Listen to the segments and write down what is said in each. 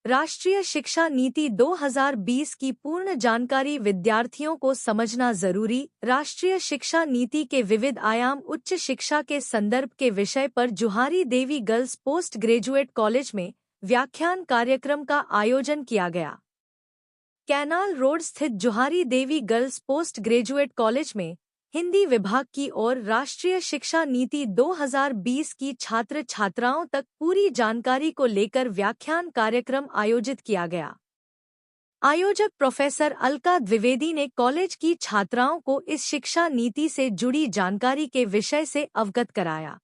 राष्ट्रीय शिक्षा नीति 2020 की पूर्ण जानकारी विद्यार्थियों को समझना जरूरी। राष्ट्रीय शिक्षा नीति के विविध आयाम उच्च शिक्षा के संदर्भ के विषय पर जुहारी देवी गर्ल्स पोस्ट ग्रेजुएट कॉलेज में व्याख्यान कार्यक्रम का आयोजन किया गया। कैनाल रोड स्थित जुहारी देवी गर्ल्स पोस्ट ग्रेजुएट कॉलेज में हिंदी विभाग की ओर राष्ट्रीय शिक्षा नीति 2020 की छात्र छात्राओं तक पूरी जानकारी को लेकर व्याख्यान कार्यक्रम आयोजित किया गया। आयोजक प्रोफेसर अलका द्विवेदी ने कॉलेज की छात्राओं को इस शिक्षा नीति से जुड़ी जानकारी के विषय से अवगत कराया।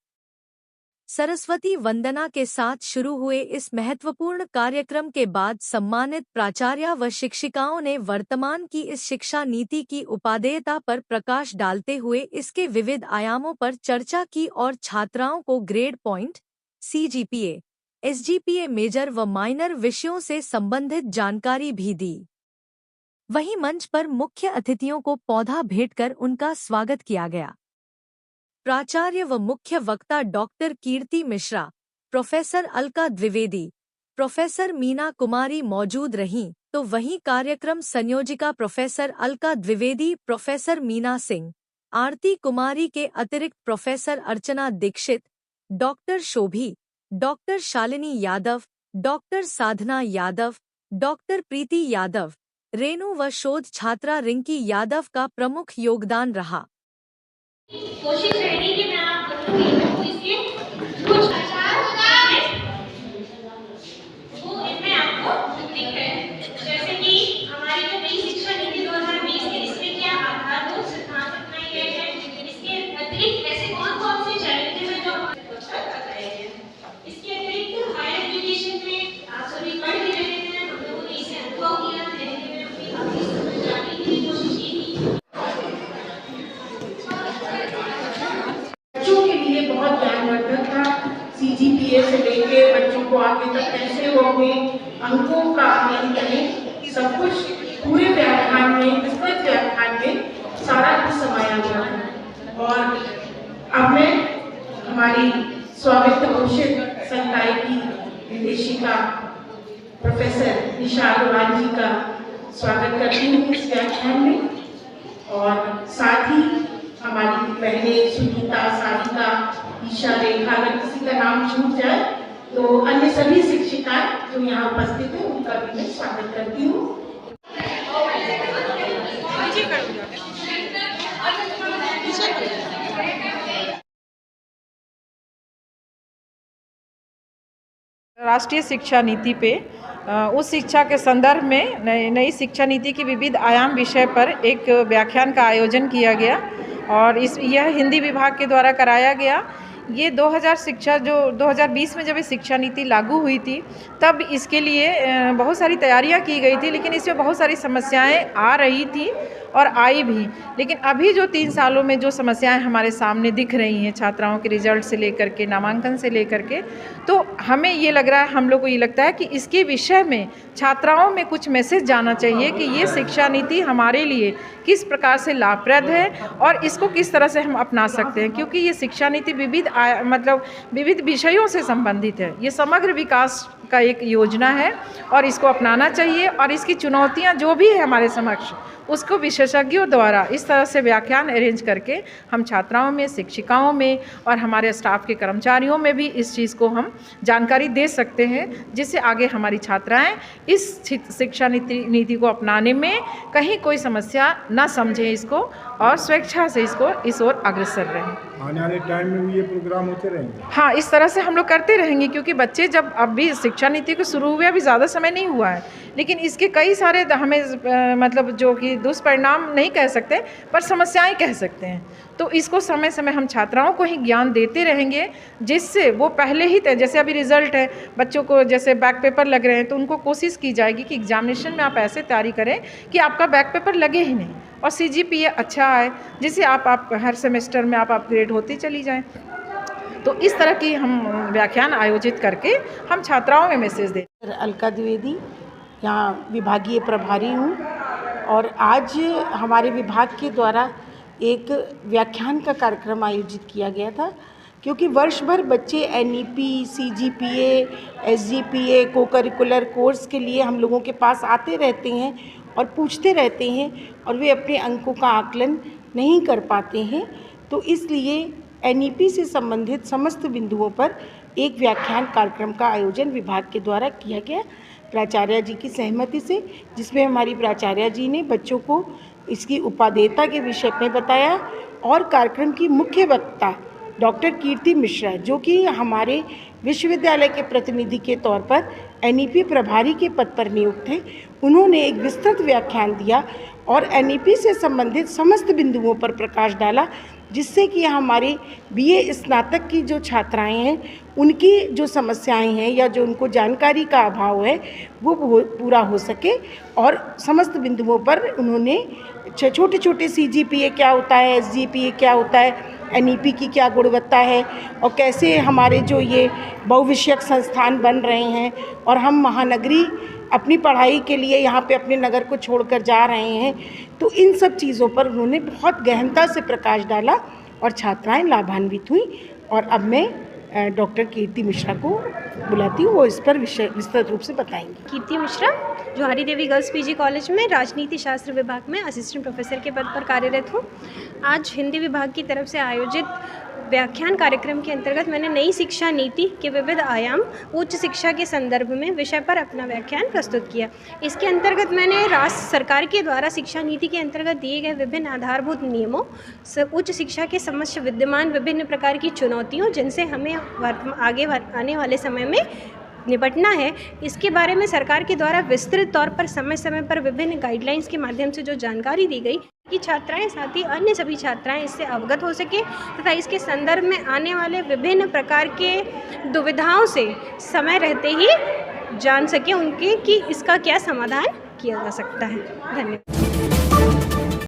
सरस्वती वंदना के साथ शुरू हुए इस महत्वपूर्ण कार्यक्रम के बाद सम्मानित प्राचार्य व शिक्षिकाओं ने वर्तमान की इस शिक्षा नीति की उपादेयता पर प्रकाश डालते हुए इसके विविध आयामों पर चर्चा की और छात्राओं को grade point, CGPA, SGPA major व माइनर विषयों से संबंधित जानकारी भी दी। वहीं मंच पर मुख्य अतिथियों को पौधा भेंट कर उनका स्वागत किया गया। प्राचार्य व मुख्य वक्ता डॉक्टर कीर्ति मिश्रा, प्रोफेसर अलका द्विवेदी, प्रोफेसर मीना कुमारी मौजूद रहीं, तो वहीं कार्यक्रम संयोजिका प्रोफेसर अलका द्विवेदी, प्रोफेसर मीना सिंह, आरती कुमारी के अतिरिक्त प्रोफेसर अर्चना Dixit, doctor शोभी, doctor Shalini Yadav, doctor साधना यादव, डॉक्टर प्रीति यादव, रेणु व शोध छात्रा रिंकी यादव का प्रमुख योगदान रहा। कोशिश रहेगी कि मैं आप दोनों को इसके कुछ आचार वो इसमें आपको दिख रहे हैं। जैसे कि हमारी जो नई शिक्षा नीति 2020 है, इसमें क्या आधारभूत सिद्धांत अपनाए गए हैं, इसके अतिरिक्त ऐसे कौन-कौन से चैलेंजेस हैं जो बताए गए हैं। इसके अतिरिक्त हायर एजुकेशन में आप सभी पढ़ भी रहे हैं, हम लोगों ने इसे अनुभव किया है, हमने अपनी समझाने की कोशिश की थी। बहुत ज्ञानवर्धक था। CGPA से लेके बच्चों को आगे तक कैसे वो अपने अंकों का आकलन करें, सब कुछ पूरे व्याख्यान में, विस्तृत व्याख्यान में सारा कुछ समाया हुआ है। और अब मैं हमारी स्वागत घोषित संकाय की निदेशिका प्रोफेसर निशा अग्रवाल जी का स्वागत करती हूँ इस व्याख्यान में। और साथ ही हमारी बहनें सुनीता, सारिका, ईशा, रेखा, अगर किसी का नाम छूट जाए तो अन्य सभी शिक्षिकाएं जो यहाँ उपस्थित हैं उनका भी मैं स्वागत करती हूँ। राष्ट्रीय शिक्षा नीति पे उस शिक्षा के संदर्भ में नई शिक्षा नीति की विविध आयाम विषय पर एक व्याख्यान का आयोजन किया गया और यह हिंदी विभाग के द्वारा कराया गया। ये 2020 में जब ये शिक्षा नीति लागू हुई थी तब इसके लिए बहुत सारी तैयारियां की गई थी, लेकिन इसमें बहुत सारी समस्याएं आ रही थी और आई भी। लेकिन अभी जो 3 सालों में जो समस्याएं हमारे सामने दिख रही हैं, छात्राओं के रिजल्ट से लेकर के, नामांकन से लेकर के, तो हमें ये लग रहा है, हम लोग को ये लगता है कि इसके विषय में छात्राओं में कुछ मैसेज जाना चाहिए कि ये शिक्षा नीति हमारे लिए किस प्रकार से लाभप्रद है और इसको किस तरह से हम अपना सकते हैं, क्योंकि ये शिक्षा नीति विविध विषयों से संबंधित है। ये समग्र विकास का एक योजना है और इसको अपनाना चाहिए और इसकी चुनौतियां जो भी है हमारे समक्ष, उसको विशेषज्ञों द्वारा इस तरह से व्याख्यान अरेंज करके हम छात्राओं में, शिक्षिकाओं में और हमारे स्टाफ के कर्मचारियों में भी इस चीज़ को हम जानकारी दे सकते हैं, जिससे आगे हमारी छात्राएं इस शिक्षा नीति को अपनाने में कहीं कोई समस्या न समझें इसको और स्वेच्छा से इसको इस ओर अग्रसर रहें। आने वाले टाइम में भी ये प्रोग्राम होते रहेंगे? हाँ, इस तरह से हम लोग करते रहेंगे, क्योंकि बच्चे जब अभी शिक्षा नीति को शुरू हुए अभी ज़्यादा समय नहीं हुआ है, लेकिन इसके कई सारे हमें मतलब जो कि दुष्परिणाम नहीं कह सकते पर समस्याएं कह सकते हैं, तो इसको समय समय हम छात्राओं को ही ज्ञान देते रहेंगे, जिससे वो पहले ही जैसे अभी रिजल्ट है, बच्चों को जैसे बैक पेपर लग रहे हैं तो उनको कोशिश की जाएगी कि एग्जामिनेशन में आप ऐसे तैयारी करें कि आपका बैक पेपर लगे ही नहीं और CGPA अच्छा आए, जिससे आप हर सेमेस्टर में आप अपग्रेड होती चली जाएं। तो इस तरह की हम व्याख्यान आयोजित करके हम छात्राओं में मैसेज दें। अलका द्विवेदी यहाँ विभागीय प्रभारी हूँ और आज हमारे विभाग के द्वारा एक व्याख्यान का कार्यक्रम आयोजित किया गया था क्योंकि वर्ष भर बच्चे NEP, CGPA, SGPA को करिकुलर कोर्स के लिए हम लोगों के पास आते रहते हैं और पूछते रहते हैं और वे अपने अंकों का आकलन नहीं कर पाते हैं। तो इसलिए NEP से संबंधित समस्त बिंदुओं पर एक व्याख्यान कार्यक्रम का आयोजन विभाग के द्वारा किया गया प्राचार्य जी की सहमति से, जिसमें हमारी प्राचार्य जी ने बच्चों को इसकी उपादेयता के विषय में बताया और कार्यक्रम की मुख्य वक्ता डॉक्टर कीर्ति मिश्रा, जो कि हमारे विश्वविद्यालय के प्रतिनिधि के तौर पर NEP प्रभारी के पद पर नियुक्त हैं, उन्होंने एक विस्तृत व्याख्यान दिया और NEP से संबंधित समस्त बिंदुओं पर प्रकाश डाला, जिससे कि हमारे BA स्नातक की जो छात्राएं हैं उनकी जो समस्याएं हैं या जो उनको जानकारी का अभाव है वो पूरा हो सके। और समस्त बिंदुओं पर उन्होंने छोटे छोटे CGPA क्या होता है, SGPA क्या होता है, NEP की क्या गुणवत्ता है और कैसे हमारे जो ये बहुविषयक संस्थान बन रहे हैं और हम महानगरी अपनी पढ़ाई के लिए यहाँ पे अपने नगर को छोड़कर जा रहे हैं, तो इन सब चीज़ों पर उन्होंने बहुत गहनता से प्रकाश डाला और छात्राएं लाभान्वित हुई। और अब मैं डॉक्टर कीर्ति मिश्रा को बुलाती हूँ, वो इस पर विस्तृत रूप से बताएंगी। कीर्ति मिश्रा जवाहरी देवी गर्ल्स PG कॉलेज में राजनीति शास्त्र विभाग में असिस्टेंट प्रोफेसर के पद पर कार्यरत हूँ। आज हिंदी विभाग की तरफ से आयोजित व्याख्यान कार्यक्रम के अंतर्गत मैंने नई शिक्षा नीति के विविध आयाम उच्च शिक्षा के संदर्भ में विषय पर अपना व्याख्यान प्रस्तुत किया। इसके अंतर्गत मैंने राज्य सरकार के द्वारा शिक्षा नीति के अंतर्गत दिए गए विभिन्न आधारभूत नियमों, उच्च शिक्षा के समक्ष विद्यमान विभिन्न प्रकार की चुनौतियों जिनसे हमें आगे आने वाले समय में निपटना है, इसके बारे में सरकार के द्वारा विस्तृत तौर पर समय समय पर विभिन्न गाइडलाइंस के माध्यम से जो जानकारी दी गई कि छात्राएं साथ ही अन्य सभी छात्राएं इससे अवगत हो सके तथा इसके संदर्भ में आने वाले विभिन्न प्रकार के दुविधाओं से समय रहते ही जान सके उनके कि इसका क्या समाधान किया जा सकता है। धन्यवाद।